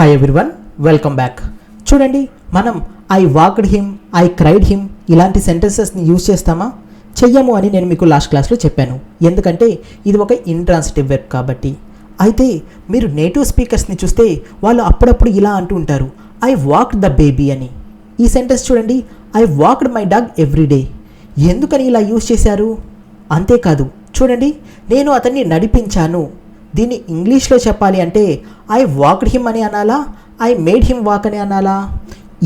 Hi everyone, welcome back. చూడండి, మనం I walked him, I cried him ఇలాంటి సెంటెన్సెస్ని యూజ్ చేస్తామా? చెయ్యము అని నేను మీకు లాస్ట్ క్లాస్లో చెప్పాను. ఎందుకంటే ఇది ఒక ఇంట్రాన్సిటివ్ వెర్బ్ కాబట్టి. అయితే మీరు నేటివ్ స్పీకర్స్ని చూస్తే వాళ్ళు అప్పుడప్పుడు ఇలా అంటూ ఉంటారు, ఐ వాక్డ్ ద బేబీ అని. ఈ సెంటెన్స్ చూడండి, I walked my dog every day. ఎందుకని ఇలా యూజ్ చేశారు? అంతేకాదు, చూడండి, నేను అతన్ని నడిపించాను. దీన్ని ఇంగ్లీష్లో చెప్పాలి అంటే ఐ వాక్డ్ హిమ్ అని అనాలా, ఐ మేడ్ హిమ్ వాక్ అని అనాలా?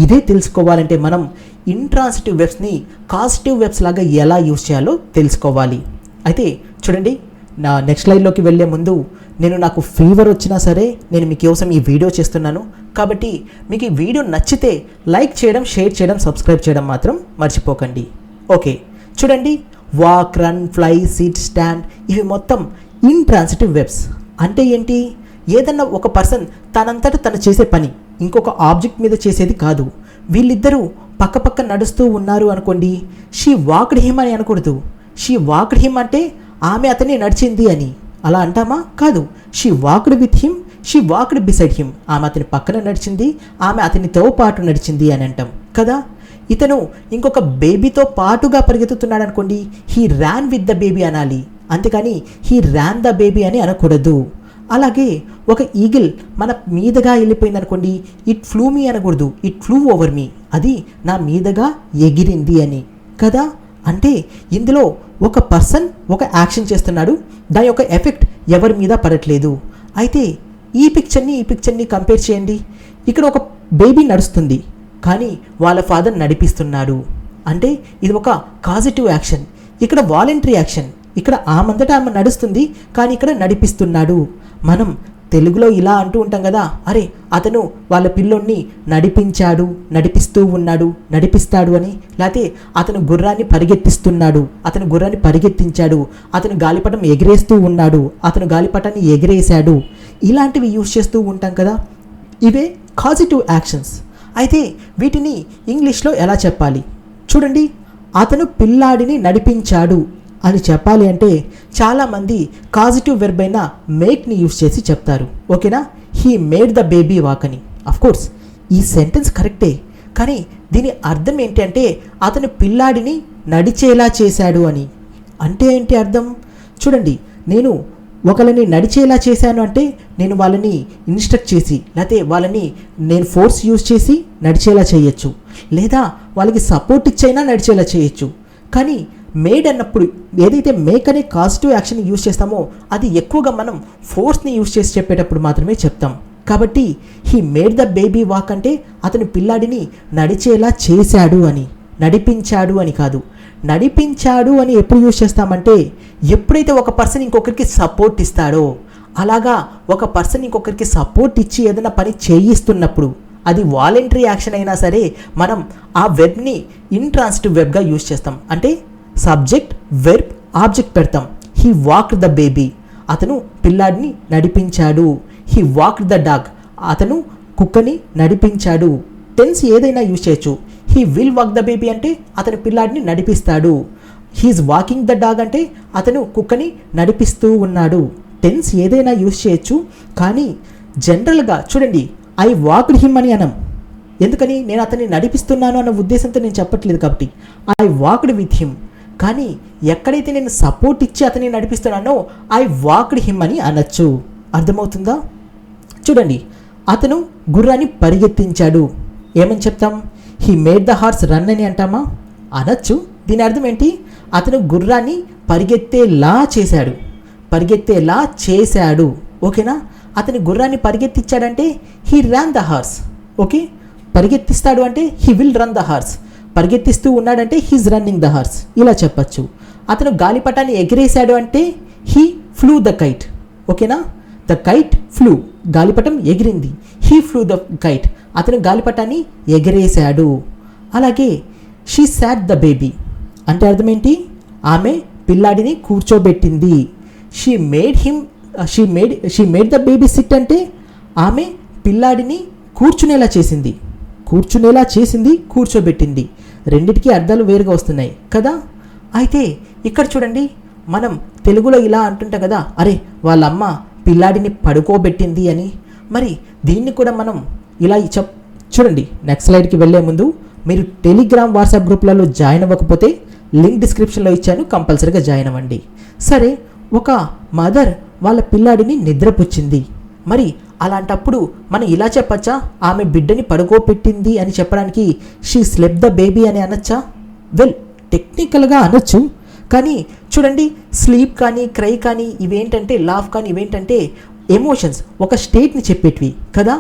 ఇదే తెలుసుకోవాలంటే మనం ఇంట్రాన్సిటివ్ వెబ్స్ని కాజిటివ్ వెబ్స్ లాగా ఎలా యూజ్ చేయాలో తెలుసుకోవాలి. అయితే చూడండి, నా నెక్స్ట్ స్లైడ్లోకి వెళ్ళే ముందు నాకు ఫీవర్ వచ్చినా సరే నేను మీకోసం ఈ వీడియో చేస్తున్నాను. కాబట్టి మీకు ఈ వీడియో నచ్చితే లైక్ చేయడం, షేర్ చేయడం, సబ్స్క్రైబ్ చేయడం మాత్రం మర్చిపోకండి. ఓకే, చూడండి, walk, run, fly, SIT, stand ఇవి మొత్తం ఇంట్రాన్సిటివ్ వెబ్స్. అంటే ఏంటి? ఏదన్నా ఒక పర్సన్ తనంతట తను చేసే పని ఇంకొక ఆబ్జెక్ట్ మీద చేసేది కాదు. వీళ్ళిద్దరూ పక్క నడుస్తూ ఉన్నారు అనుకోండి, షీ వాక్డ్ హిమ్ అని అనకూడదు. షీ వాక్డ్ హిమ్ అంటే ఆమె అతన్ని నడిచింది అని అలా అంటామా? కాదు. She walked with him, she walked beside him. ఆమె అతని పక్కన నడిచింది, ఆమె అతనితో పాటు నడిచింది అని అంటాం కదా. ఇతను ఇంకొక బేబీతో పాటుగా పరిగెత్తుతున్నాడు అనుకోండి, he Ryan with the baby అనాలి, అంతేకాని హీ ర్యాన్ ద బేబీ అని అనకూడదు. అలాగే ఒక ఈగిల్ మన మీదగా వెళ్ళిపోయింది అనుకోండి, ఇట్ ఫ్లూ మీ అనకూడదు, ఇట్ ఫ్లూ ఓవర్ మీ, అది నా మీదగా ఎగిరింది అని కదా. అంటే ఇందులో ఒక పర్సన్ ఒక యాక్షన్ చేస్తున్నాడు, దాని యొక్క ఎఫెక్ట్ ఎవరి మీద పడట్లేదు. అయితే ఈ పిక్చర్ని కంపేర్ చేయండి. ఇక్కడ ఒక బేబీ నడుస్తుంది, కానీ వాళ్ళ ఫాదర్ నడిపిస్తున్నాడు. అంటే ఇది ఒక కాజిటివ్ యాక్షన్. ఇక్కడ వాలంటరీ యాక్షన్. ఇక్కడ ఆమంతటా ఆమె నడుస్తుంది, కానీ ఇక్కడ నడిపిస్తున్నాడు. మనం తెలుగులో ఇలా అంటూ ఉంటాం కదా, అరే అతను వాళ్ళ పిల్లోడిని నడిపించాడు, నడిపిస్తూ ఉన్నాడు, నడిపిస్తాడు అని. లేకపోతే అతను గుర్రాన్ని పరిగెత్తిస్తున్నాడు, అతను గుర్రాన్ని పరిగెత్తించాడు, అతను గాలిపటం ఎగిరేస్తూ ఉన్నాడు, అతను గాలిపటాన్ని ఎగిరేశాడు. ఇలాంటివి యూజ్ చేస్తూ ఉంటాం కదా. ఇవే కాజిటివ్ యాక్షన్స్. అయితే వీటిని ఇంగ్లీష్లో ఎలా చెప్పాలి? చూడండి, అతను పిల్లాడిని నడిపించాడు అని చెప్పాలి అంటే చాలామంది కాజిటివ్ వెర్బ్ అయిన మేక్ని యూజ్ చేసి చెప్తారు. ఓకేనా? He made the baby walk అని. అఫ్కోర్స్ ఈ సెంటెన్స్ కరెక్టే, కానీ దీని అర్థం ఏంటి అంటే అతను పిల్లాడిని నడిచేలా చేశాడు అని. అంటే ఏంటి అర్థం? చూడండి, నేను ఒకళ్ళని నడిచేలా చేశాను అంటే నేను వాళ్ళని ఇన్స్ట్రక్ట్ చేసి, లేకపోతే వాళ్ళని నేను ఫోర్స్ యూజ్ చేసి నడిచేలా చేయొచ్చు, లేదా వాళ్ళకి సపోర్ట్ ఇచ్చైనా నడిచేలా చేయొచ్చు. కానీ మేడ్ అన్నప్పుడు ఏదైతే మేక్ అనే కాజిటివ్ యాక్షన్ యూజ్ చేస్తామో అది ఎక్కువగా మనం ఫోర్స్ని యూజ్ చేసి చెప్పేటప్పుడు మాత్రమే చెప్తాం. కాబట్టి he made the baby walk అంటే అతను పిల్లాడిని నడిచేలా చేశాడు అని, నడిపించాడు అని కాదు. నడిపించాడు అని ఎప్పుడు యూజ్ చేస్తామంటే ఎప్పుడైతే ఒక పర్సన్ ఇంకొకరికి సపోర్ట్ ఇస్తాడో, అలాగా ఒక పర్సన్ ఇంకొకరికి సపోర్ట్ ఇచ్చి ఏదైనా పని చేయిస్తున్నప్పుడు, అది వాలంటరీ యాక్షన్ అయినా సరే మనం ఆ వెబ్ని ఇంట్రాన్సిటివ్ వెబ్గా యూజ్ చేస్తాం. అంటే సబ్జెక్ట్, వెర్బ్, ఆబ్జెక్ట్ పెడతాం. హీ వాక్డ్ ద బేబీ, అతను పిల్లాడిని నడిపించాడు. హీ వాక్డ్ ద డాగ్, అతను కుక్కని నడిపించాడు. టెన్స్ ఏదైనా యూజ్ చేయొచ్చు. He will walk the baby అంటే అతను పిల్లాడిని నడిపిస్తాడు. హీఈస్ వాకింగ్ ద డాగ్ అంటే అతను కుక్కని నడిపిస్తూ ఉన్నాడు. టెన్స్ ఏదైనా యూజ్ చేయొచ్చు. కానీ జనరల్గా చూడండి, ఐ వాక్డ్ హిమ్ అని అనం. ఎందుకని? నేను అతన్ని నడిపిస్తున్నాను అన్న ఉద్దేశంతో నేను చెప్పట్లేదు కాబట్టి. I walked with him. కానీ ఎక్కడైతే నేను సపోర్ట్ ఇచ్చి అతన్ని నడిపిస్తున్నానో ఐ వాక్డ్ హిమ్ అని అనొచ్చు. అర్థమవుతుందా? చూడండి, అతను గుర్రాన్ని పరిగెత్తించాడు. ఏమని చెప్తాం? He made the horse run అని అంటామా? అనొచ్చు. దీని అర్థం ఏంటి? అతను గుర్రాన్ని పరిగెత్తేలా చేశాడు, పరిగెత్తేలా చేశాడు. ఓకేనా? అతని గుర్రాన్ని పరిగెత్తించాడంటే he ran the horse. Okay, పరిగెత్తిస్తాడు అంటే he will run the horse. పరిగెత్తిస్తూ ఉన్నాడంటే హీస్ రన్నింగ్ ద హార్స్. ఇలా చెప్పచ్చు. అతను గాలిపటాన్ని ఎగిరేశాడు అంటే హీ ఫ్లూ ద కైట్. ఓకేనా? ద కైట్ ఫ్లూ, గాలిపటం ఎగిరింది. హీ ఫ్లూ ద కైట్, అతను గాలిపటాన్ని ఎగిరేశాడు. అలాగే షీ సాట్ ద బేబీ అంటే అర్థం ఏంటి? ఆమె పిల్లాడిని కూర్చోబెట్టింది. She made the baby sit అంటే ఆమె పిల్లాడిని కూర్చునేలా చేసింది, కూర్చోబెట్టింది. రెండిటికి అర్థాలు వేరుగా వస్తున్నాయి కదా. అయితే ఇక్కడ చూడండి, మనం తెలుగులో ఇలా అంటుంటాం కదా, అరే వాళ్ళ అమ్మ పిల్లాడిని పడుకోబెట్టింది అని. మరి దీన్ని కూడా మనం ఇలా చూడండి. నెక్స్ట్ స్లైడ్కి వెళ్ళే ముందు మీరు టెలిగ్రామ్ వాట్సాప్ గ్రూప్లలో జాయిన్ అవ్వకపోతే లింక్ డిస్క్రిప్షన్లో ఇచ్చాను, కంపల్సరీగా జాయిన్ అవ్వండి. సరే, ఒక మదర్ వాళ్ళ పిల్లాడిని నిద్రపుచ్చింది. మరి అలాంటప్పుడు మనం ఇలా చెప్పచ్చా, ఆమె బిడ్డని పడుకోబెట్టింది అని చెప్పడానికి షీ స్లెప్ ద బేబీ అని అనొచ్చా? వెల్, టెక్నికల్గా అనొచ్చు. కానీ చూడండి, స్లీప్ కానీ క్రై కానీ ఇవేంటంటే, లాఫ్ కానీ ఇవేంటంటే ఎమోషన్స్, ఒక స్టేట్ని చెప్పేటివి కదా.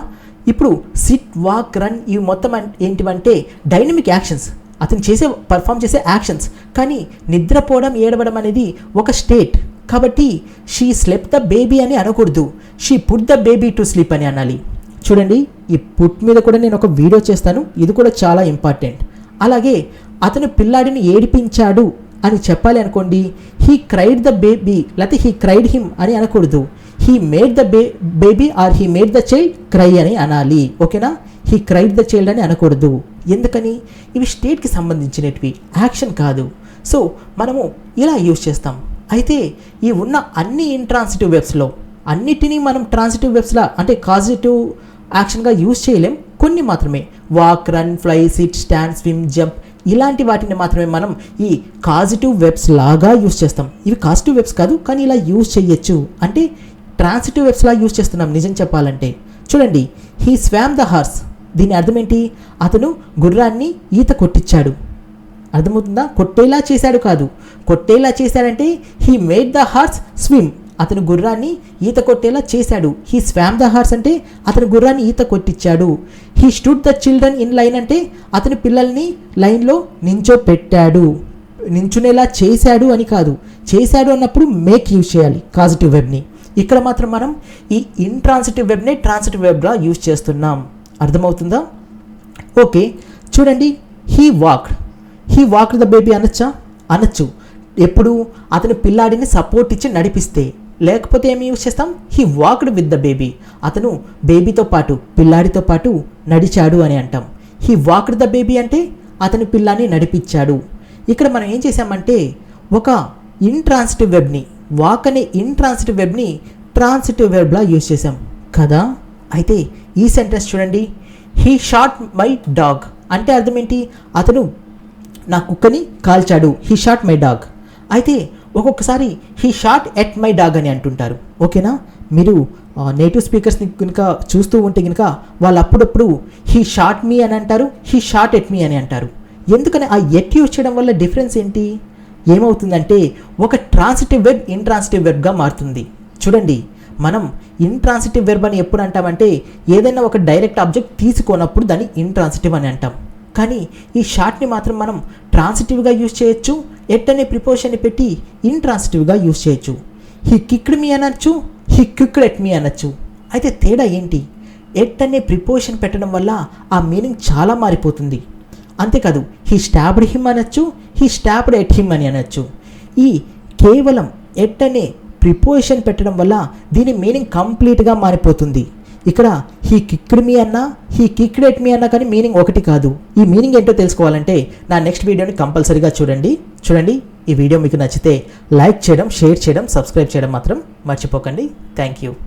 ఇప్పుడు సిట్, వాక్, రన్ ఇవి మొత్తం ఏంటివంటే డైనమిక్ యాక్షన్స్, అతను పర్ఫామ్ చేసే యాక్షన్స్. కానీ నిద్రపోవడం, ఏడవడం అనేది ఒక స్టేట్. కాబట్టి షీ స్లెప్ ద బేబీ అని అనకూడదు, she put the baby to sleep అని అనాలి. చూడండి, ఈ పుట్ మీద కూడా నేను ఒక వీడియో చేస్తాను, ఇది కూడా చాలా ఇంపార్టెంట్. అలాగే అతను పిల్లాడిని ఏడిపించాడు అని చెప్పాలి అనుకోండి, హీ క్రైడ్ ద బేబీ లేకపోతే హీ క్రైడ్ హిమ్ అని అనకూడదు, he made the baby or he made the child cry అని అనాలి. ఓకేనా? హీ క్రైడ్ ద చైల్డ్ అని అనకూడదు. ఎందుకని? ఇవి స్టేట్కి సంబంధించినవి, యాక్షన్ కాదు. సో మనము ఇలా యూజ్ చేస్తాం. అయితే ఈ ఉన్న అన్ని ఇంట్రాన్సిటివ్ వెబ్స్లో అన్నిటినీ మనం ట్రాన్సిటివ్ వెబ్స్లా అంటే కాజిటివ్ యాక్షన్గా యూజ్ చేయలేం. కొన్ని మాత్రమే, walk, run, fly, SIT, stand, swim, jump ఇలాంటి వాటిని మాత్రమే మనం ఈ కాజిటివ్ వెబ్స్ లాగా యూజ్ చేస్తాం. ఇవి కాజిటివ్ వెబ్స్ కాదు, కానీ ఇలా యూజ్ చేయొచ్చు. అంటే ట్రాన్సిటివ్ వెబ్స్ లాగా యూజ్ చేస్తున్నాం నిజం చెప్పాలంటే. చూడండి, హీ స్వామ్ ద హార్స్, దీని అర్థం ఏంటి? అతను గుర్రాన్ని ఈత కొట్టించాడు. అర్థమవుతుందా? కొట్టేలా చేశాడు కాదు, కొట్టేలా చేశాడంటే he made the horse swim, అతను గుర్రాన్ని ఈత కొట్టేలా చేశాడు. హీ స్వామ్ ద హార్స్ అంటే అతను గుర్రాన్ని ఈత కొట్టించాడు. He stood the children in line అంటే అతని పిల్లల్ని లైన్లో నించోపెట్టాడు. నించునేలా చేశాడు అని కాదు, చేశాడు అన్నప్పుడు మేక్ యూజ్ చేయాలి కాజిటివ్ వెబ్ని. ఇక్కడ మాత్రం మనం ఈ ఇంట్రాన్సిటివ్ వెబ్నే ట్రాన్సిటివ్ వెబ్గా యూజ్ చేస్తున్నాం. అర్థమవుతుందా? ఓకే, చూడండి, హీ వాక్డ్ ద బేబీ అనొచ్చా? అనొచ్చు. ఎప్పుడు? అతని పిల్లాడిని సపోర్ట్ ఇచ్చి నడిపిస్తే. లేకపోతే ఏమి యూజ్ చేస్తాం? He walked with the baby, అతను బేబీతో పాటు పిల్లాడితో పాటు నడిచాడు అని అంటాం. హీ వాక్డ్ ద బేబీ అంటే అతని పిల్లాన్ని నడిపించాడు. ఇక్కడ మనం ఏం చేసామంటే ఒక ఇంట్రాన్సిటివ్ వెబ్ని, వాక్ అనే ఇంట్రాన్సిటివ్ వెబ్ని ట్రాన్సిటివ్ వెబ్లా యూజ్ చేసాం కదా. అయితే ఈ సెంటెన్స్ చూడండి, హీ షాట్ మై డాగ్ అంటే అర్థం ఏంటి? అతను నా కుక్కని కాల్చాడు. He shot my dog. అయితే ఒక్కొక్కసారి he shot at my dog అని అంటుంటారు. ఓకేనా? మీరు నేటివ్ స్పీకర్స్ని కనుక చూస్తూ ఉంటే కనుక వాళ్ళు అప్పుడప్పుడు హీ షాట్ మీ అని అంటారు, హీ షాట్ ఎట్ మీ అని అంటారు. ఎందుకని ఆ ఎట్ యూజ్ చేయడం వల్ల డిఫరెన్స్ ఏంటి? ఏమవుతుందంటే ఒక ట్రాన్సిటివ్ వెబ్ ఇంట్రాన్సిటివ్ వెబ్గా మారుతుంది. చూడండి, మనం ఇంట్రాన్సిటివ్ వెర్బ్ అని ఎప్పుడు అంటామంటే ఏదైనా ఒక డైరెక్ట్ ఆబ్జెక్ట్ తీసుకోనప్పుడు దాన్ని ఇంట్రాన్సిటివ్ అని అంటాం. కానీ ఈ షార్ట్ని మాత్రం మనం ట్రాన్సిటివ్గా యూజ్ చేయొచ్చు, ఎట్ అనే ప్రిపోజిషన్ని పెట్టి ఇంట్రాన్సిటివ్గా యూజ్ చేయొచ్చు. హీ కిక్డ్ మీ అనొచ్చు, హీ కిక్డ్ ఎట్ మీ అనొచ్చు. అయితే తేడా ఏంటి? ఎట్ అనే ప్రిపోజిషన్ పెట్టడం వల్ల ఆ మీనింగ్ చాలా మారిపోతుంది. అంతేకాదు, హీ స్టాబ్డ్ హిమ్ అనొచ్చు, హీ స్టాబ్డ్ ఎట్ హిమ్ అని అనొచ్చు. ఈ కేవలం ఎట్ అనే ప్రిపోజిషన్ పెట్టడం వల్ల దీని మీనింగ్ కంప్లీట్గా మారిపోతుంది. ఇక్కడ హీ కిక్డ్ మీ అన్నా, హీ కిక్డ్ ఎట్ మీ అన్నా కానీ మీనింగ్ ఒకటి కాదు. ఈ మీనింగ్ ఏంటో తెలుసుకోవాలంటే నా నెక్స్ట్ వీడియోని కంపల్సరీగా చూడండి. ఈ వీడియో మీకు నచ్చితే లైక్ చేయడం, షేర్ చేయడం, సబ్స్క్రైబ్ చేయడం మాత్రం మర్చిపోకండి. Thank you.